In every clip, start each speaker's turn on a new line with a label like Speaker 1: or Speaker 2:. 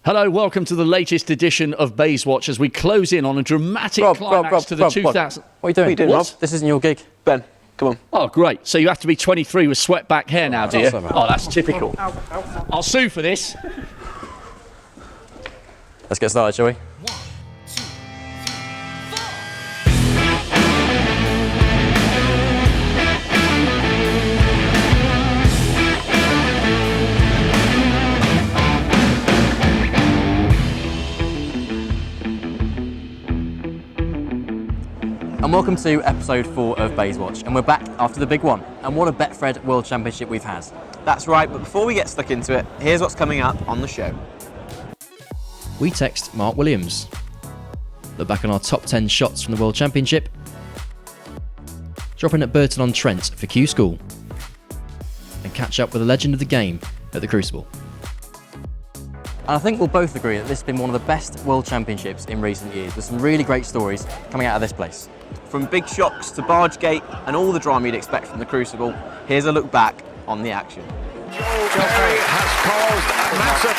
Speaker 1: Hello, welcome to the latest edition of Baize Watch as we close in on a dramatic climax to the 2000.
Speaker 2: What are you doing, Rob? This isn't your gig. Ben, come on.
Speaker 1: Oh, great. So you have to be 23 with swept back hair now, do you? Oh, that's typical. I'll sue for this.
Speaker 2: Let's get started, shall we? And welcome to episode 4 of Baize Watch, and we're back after the big one. And what a Betfred World Championship we've had.
Speaker 3: That's right, but before we get stuck into it, here's what's coming up on the show.
Speaker 2: We text Mark Williams, look back on our top 10 shots from the World Championship, drop in at Burton-on-Trent for Q School, and catch up with a legend of the game at the Crucible. And I think we'll both agree that this has been one of the best World Championships in recent years, with some really great stories coming out of this place.
Speaker 3: From big shocks to Bargegate and all the drama you'd expect from the Crucible, here's a look back on the action.
Speaker 4: Perry has caused a massive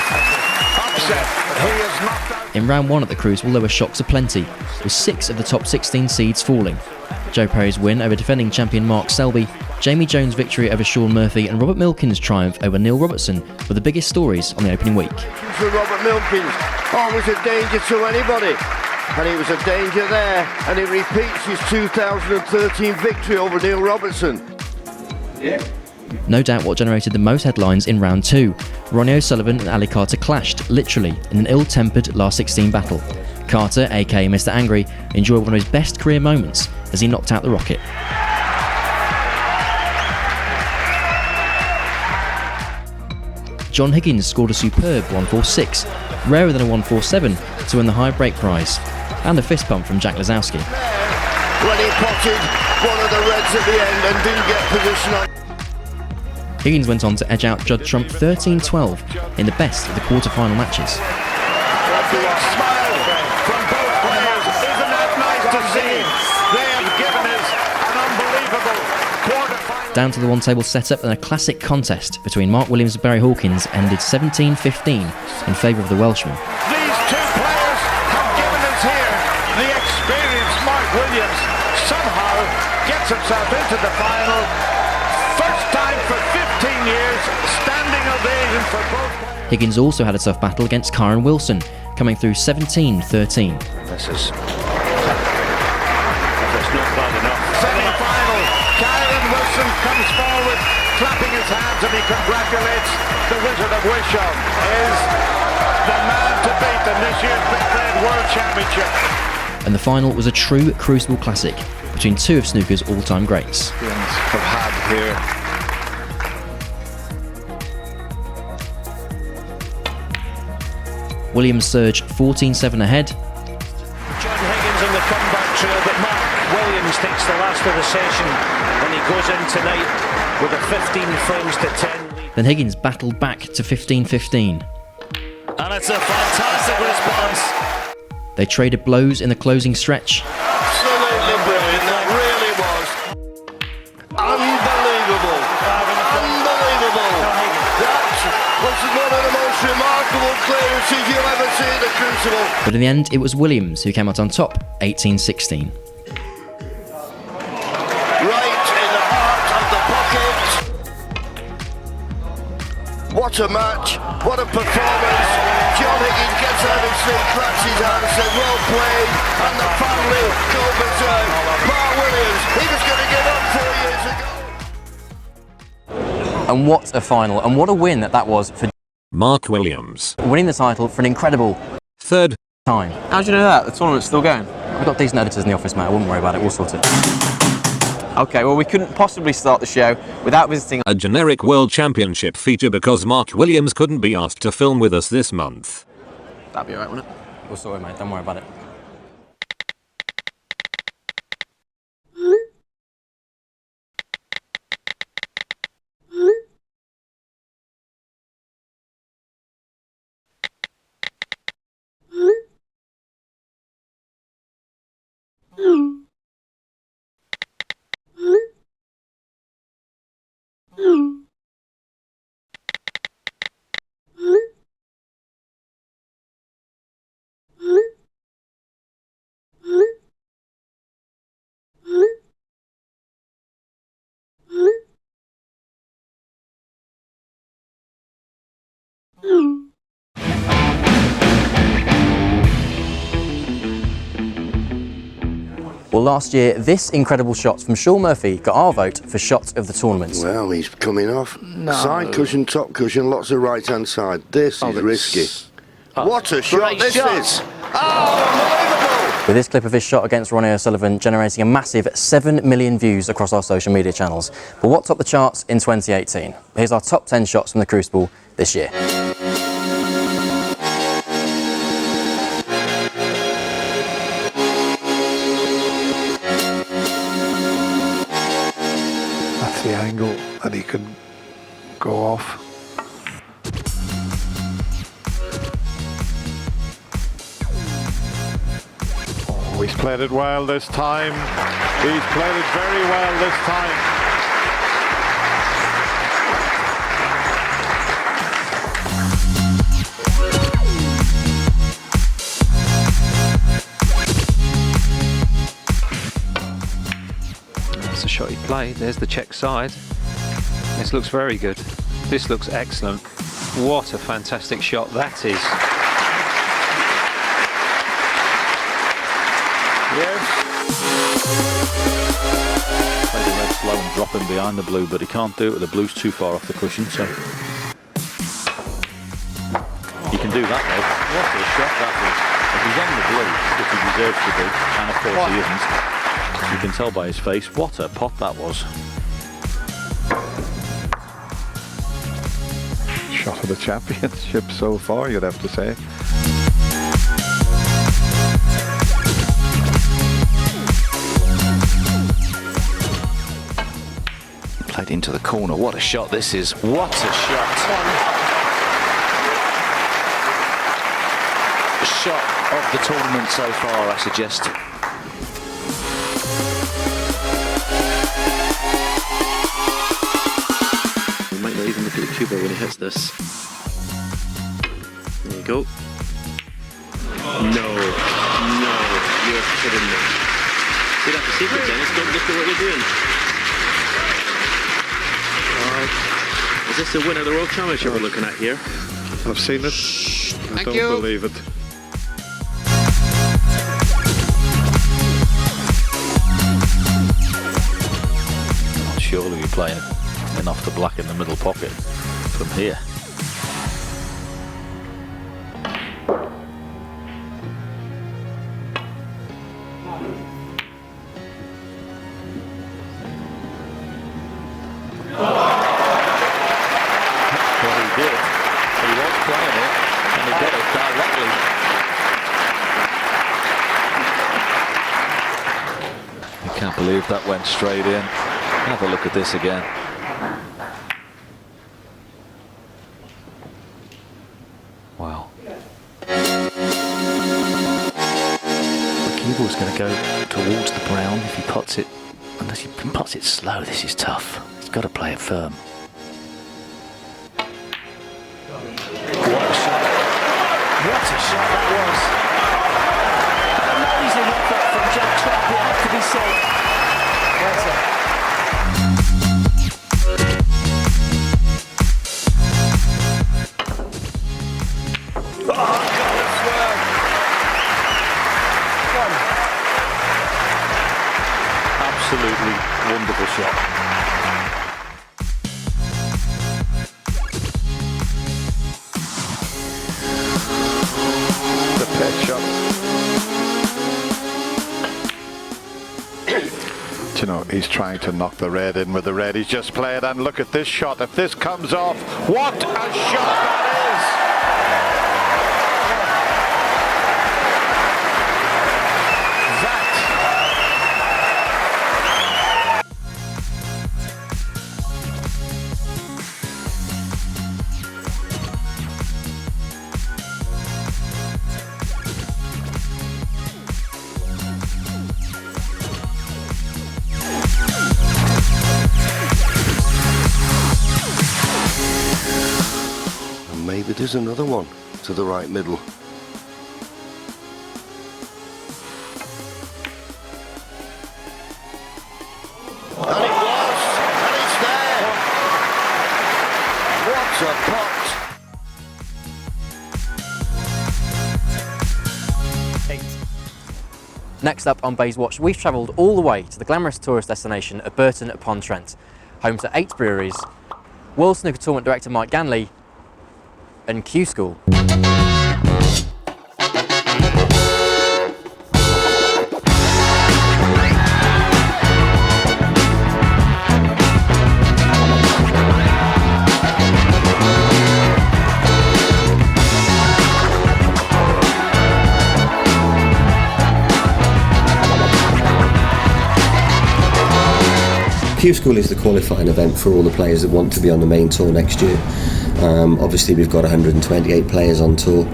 Speaker 4: upset. He is knocked out.
Speaker 2: In round 1 at the Crucible, there were shocks aplenty, with 6 of the top 16 seeds falling. Joe Perry's win over defending champion Mark Selby, Jamie Jones' victory over Sean Murphy, and Robert Milkins' triumph over Neil Robertson were the biggest stories on the opening week.
Speaker 5: For Robert Milkins, always a danger to anybody, and he was a danger there, and he repeats his 2013 victory over Neil Robertson. Yeah.
Speaker 2: No doubt what generated the most headlines in round 2. Ronnie O'Sullivan and Ali Carter clashed, literally, in an ill-tempered last 16 battle. Carter, aka Mr. Angry, enjoyed one of his best career moments as he knocked out the Rocket. John Higgins scored a superb 146, rarer than a 147, to win the high break prize, and a fist bump from Jack Lazowski.
Speaker 5: When he potted one of the reds at the end and didn't get position on.
Speaker 2: Higgins went on to edge out Judd Trump 13-12 in the best of the quarter-final matches.
Speaker 4: From both players, isn't that nice to see? They have given us an unbelievable quarter-final.
Speaker 2: Down to the one-table setup, and a classic contest between Mark Williams and Barry Hawkins ended 17-15 in favour of the Welshman.
Speaker 4: These two players have given us here the experienced Mark Williams somehow gets himself into the final. First time for 15 years, standing ovation for both players.
Speaker 2: Higgins also had a tough battle against Kyron Wilson, coming through 17-13.
Speaker 4: This is not bad enough. Semi-final, Kyron Wilson comes forward, clapping his hands, and he congratulates the Wizard of Wisham. Is the man to beat in this year's Betfred World Championship.
Speaker 2: And the final was a true Crucible classic between two of snooker's all-time greats.
Speaker 4: Have had here.
Speaker 2: Williams surged 14-7 ahead.
Speaker 6: John Higgins on the comeback trail, but Mark Williams takes the last of the session and he goes in tonight with a 15 frames to 10 lead.
Speaker 2: Then Higgins battled back to 15-15.
Speaker 6: And it's a fantastic response.
Speaker 2: They traded blows in the closing stretch.
Speaker 5: Absolutely brilliant, that really was. Unbelievable. Unbelievable. That was one of the most remarkable clearances you'll ever see in the Crucible.
Speaker 2: But in the end, it was Williams who came out on top, 18-16.
Speaker 5: Right in the heart of the pocket. What a match, what a performance. John Higgins gets out of his seat, claps his hands, says well played, and the family go berserk. Mark Williams, he was going to give up 4 years ago.
Speaker 2: And what a final, and what a win that was for
Speaker 7: Mark Williams,
Speaker 2: winning the title for an incredible
Speaker 7: third
Speaker 2: time.
Speaker 3: How do you know that? The tournament's still going.
Speaker 2: I've got decent editors in the office, mate. I wouldn't worry about it. We'll sort it.
Speaker 3: Okay, well, we couldn't possibly start the show without visiting
Speaker 7: a generic World Championship feature because Mark Williams couldn't be asked to film with us this month.
Speaker 3: That'd be alright, wouldn't it?
Speaker 2: We'll sort it, mate. Don't worry about it. Well, last year, this incredible shot from Sean Murphy got our vote for shot of the tournament.
Speaker 5: Well, he's coming off. Side cushion, top cushion, lots of right-hand side. This is risky. What a shot this is! Oh, unbelievable!
Speaker 2: With this clip of his shot against Ronnie O'Sullivan generating a massive 7 million views across our social media channels. But what topped the charts in 2018? Here's our top 10 shots from the Crucible this year.
Speaker 4: That's the angle that he could go off. Oh, he's played it well this time. He's played it very well this time.
Speaker 8: That's the shot he played. There's the check side. This looks very good. This looks excellent. What a fantastic shot that is.
Speaker 9: Played the red slow and dropping behind the blue, but he can't do it with the blues too far off the cushion, so he can do that though. What a shot that is. If he's on the blue, which he deserves to be, and of course he isn't, you can tell by his face what a pot that was.
Speaker 4: Shot of the championship so far, you'd have to say.
Speaker 10: Played into the corner. What a shot this is. What a shot. The shot of the tournament so far, I suggest.
Speaker 9: You might not even look at the cubo when he hits this. There you go. No, you're kidding me. See, that's the secret, Dennis. Don't look at what you're doing. Is this the winner of the World Championship we're looking at here?
Speaker 4: I've seen it. I don't believe it.
Speaker 9: Surely we're playing in off the black in the middle pocket from here. Can't believe that went straight in. Have a look at this again. Wow.
Speaker 10: The cue ball's going to go towards the brown if he pots it. Unless he pots it slow, this is tough. He's got to play it firm. What a shot. What a shot that was. Amazing effort from Jack Trapp, it had to be said.
Speaker 9: Absolutely wonderful shot.
Speaker 4: The pet shot. Do you know, he's trying to knock the red in with the red he's just played, and look at this shot. If this comes off, what a shot that is!
Speaker 5: Maybe there's another one to the right middle. And it was! And it's there! What a pot!
Speaker 2: Next up on Baize Watch, we've travelled all the way to the glamorous tourist destination of Burton upon Trent, home to 8 breweries, World Snooker Tournament Director Mike Ganley, and Q School.
Speaker 11: Q School is the qualifying event for all the players that want to be on the main tour next year. Obviously we've got 128 players on tour.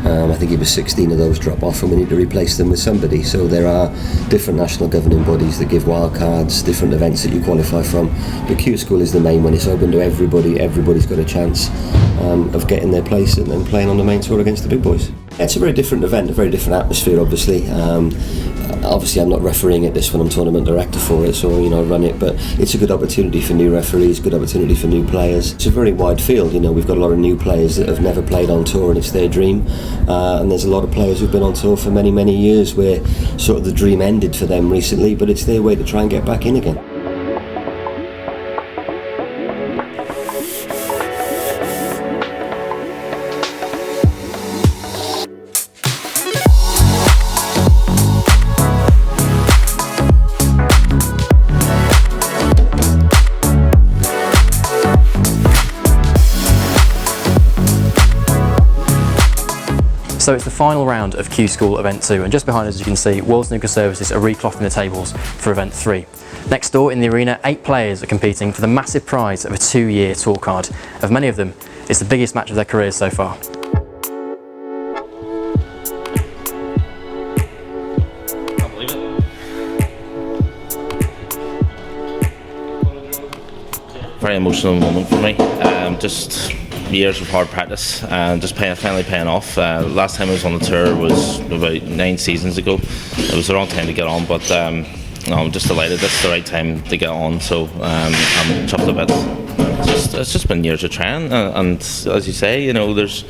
Speaker 11: I think it was 16 of those drop off and we need to replace them with somebody. So there are different national governing bodies that give wildcards, different events that you qualify from. But Q School is the main one. It's open to everybody. Everybody's got a chance of getting their place and then playing on the main tour against the big boys. It's a very different event, a very different atmosphere obviously. Obviously I'm not refereeing at this one, I'm tournament director for it, so I run it, but it's a good opportunity for new referees, good opportunity for new players. It's a very wide field, we've got a lot of new players that have never played on tour and it's their dream, and there's a lot of players who've been on tour for many, many years where sort of the dream ended for them recently, but it's their way to try and get back in again.
Speaker 2: So it's the final round of Q School Event 2, and just behind us, as you can see, World Snooker Services are reclothing the tables for Event 3. Next door in the arena, 8 players are competing for the massive prize of a 2-year tour card. Of many of them, it's the biggest match of their careers so far.
Speaker 12: Very emotional moment for me. Just years of hard practice and just finally paying off. Last time I was on the tour was about 9 seasons ago. It was the wrong time to get on, but I'm just delighted this is the right time to get on, so I'm chuffed a bit. It's just been years of trying, and as you say, there's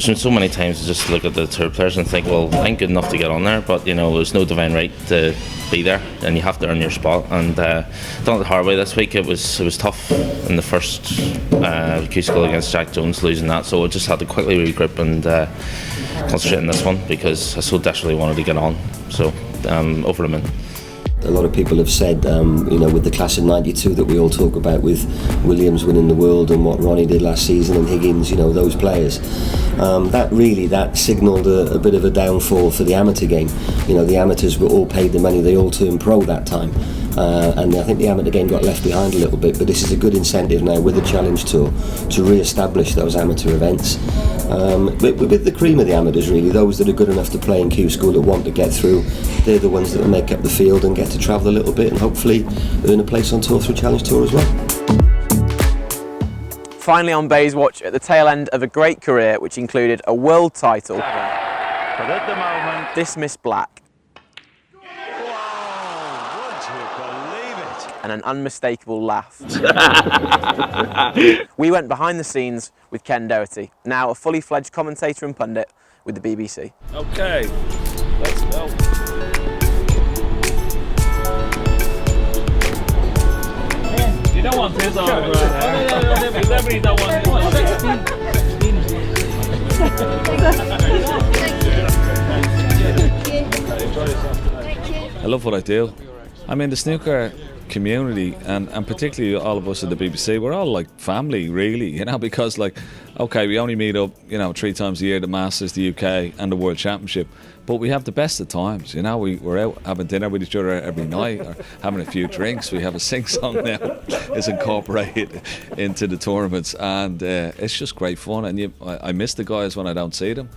Speaker 12: been so many times to just look at the tour players and think, well, I ain't good enough to get on there, but there's no divine right to be there, and you have to earn your spot. And done it the hard way this week. It was tough in the first Q School against Jack Jones, losing that, so I just had to quickly regroup and concentrate on this one because I so desperately wanted to get on. So over the moon.
Speaker 11: A lot of people have said, with the class of '92 that we all talk about, with Williams winning the world and what Ronnie did last season and Higgins, those players, that signalled a bit of a downfall for the amateur game. The amateurs were all paid the money, they all turned pro that time. And I think the amateur game got left behind a little bit, but this is a good incentive now with the Challenge Tour to re-establish those amateur events. With the cream of the amateurs, really, those that are good enough to play in Q School that want to get through, they're the ones that will make up the field and get to travel a little bit and hopefully earn a place on tour through Challenge Tour as well.
Speaker 3: Finally on Baize Watch, at the tail end of a great career which included a world title,
Speaker 4: But at the moment,
Speaker 3: Dismiss Black, and an unmistakable laugh. We went behind the scenes with Ken Doherty, now a fully fledged commentator and pundit with the BBC.
Speaker 9: Okay, let's go. You don't want this on definitely don't want I love what I do. I mean, the snooker community and particularly all of us at the BBC, we're all like family really, because okay, we only meet up 3 times a year, the Masters, the UK and the World Championship, but we have the best of times. We're out having dinner with each other every night or having a few drinks. We have a sing-song now is incorporated into the tournaments, and it's just great fun. And I miss the guys when I don't see them,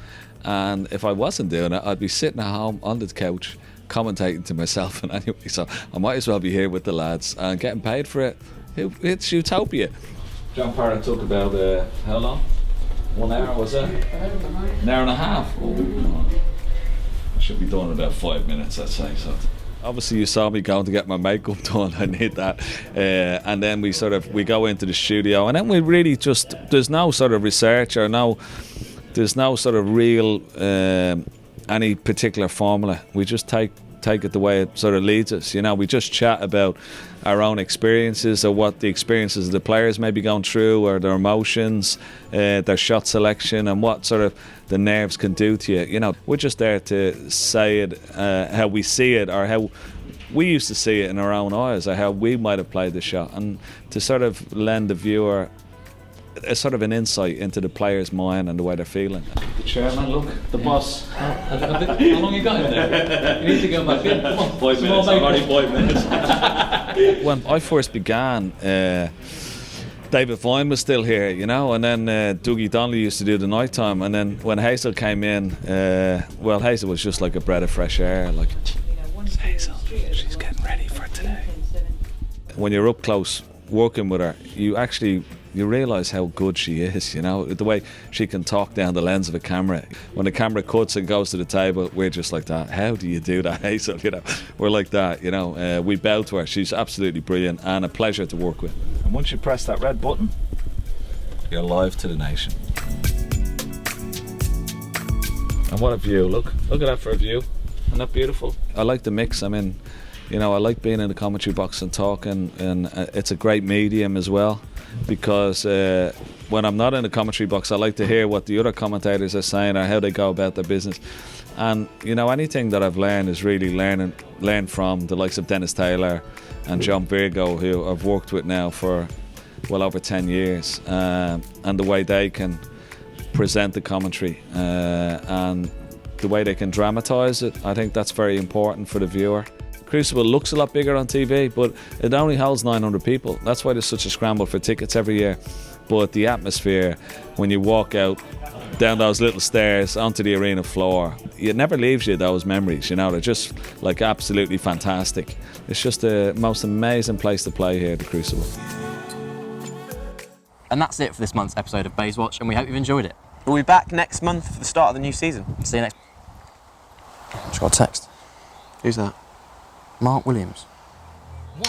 Speaker 9: and if I wasn't doing it, I'd be sitting at home on the couch commentating to myself. And anyway, so I might as well be here with the lads and getting paid for it. It's utopia. John Parrott took about how long? 1 hour, was it? An hour and a half. Oh, I should be done in about 5 minutes, I'd say. So obviously you saw me going to get my makeup done. I need that, and then we go into the studio, and then we really there's no sort of research or there's no sort of real any particular formula. We just take it the way it sort of leads us. You know, we just chat about our own experiences, or what the experiences of the players may be going through, or their emotions, their shot selection, and what sort of the nerves can do to you. You know, we're just there to say it how we see it, or how we used to see it in our own eyes, or how we might have played the shot, and to sort of lend the viewer a sort of an insight into the player's mind and the way they're feeling. The chairman, look, the boss.
Speaker 13: How long you got in there? You need to go back in. Come on.
Speaker 9: 5 minutes, already 5 minutes. When I first began, David Vine was still here, you know, and then Dougie Donnelly used to do the night time, and then when Hazel came in, well, Hazel was just like a breath of fresh air. Like, Hazel, she's getting ready for today. When you're up close working with her, you realise how good she is, you know, the way she can talk down the lens of a camera. When the camera cuts and goes to the table, we're just like that. How do you do that, Hazel? You know, we're like that, you know. We bow to her. She's absolutely brilliant and a pleasure to work with.
Speaker 14: And once you press that red button,
Speaker 9: you're live to the nation. And what a view, look at that for a view. Isn't that beautiful? I like the mix. I mean, you know, I like being in the commentary box and talking, and it's a great medium as well, because when I'm not in the commentary box, I like to hear what the other commentators are saying, or how they go about their business. And you know, anything that I've learned is really learn from the likes of Dennis Taylor and John Virgo, who I've worked with now for well over 10 years, and the way they can present the commentary and the way they can dramatise it. I think that's very important for the viewer. Crucible looks a lot bigger on TV, but it only holds 900 people. That's why there's such a scramble for tickets every year. But the atmosphere, when you walk out down those little stairs onto the arena floor, it never leaves you, those memories, you know. They're just like absolutely fantastic. It's just the most amazing place to play here, the Crucible.
Speaker 2: And that's it for this month's episode of Baize Watch, and we hope you've enjoyed it.
Speaker 3: We'll be back next month for the start of the new season.
Speaker 2: See you next. Just got a text.
Speaker 3: Who's that?
Speaker 2: Mark Williams.
Speaker 15: 1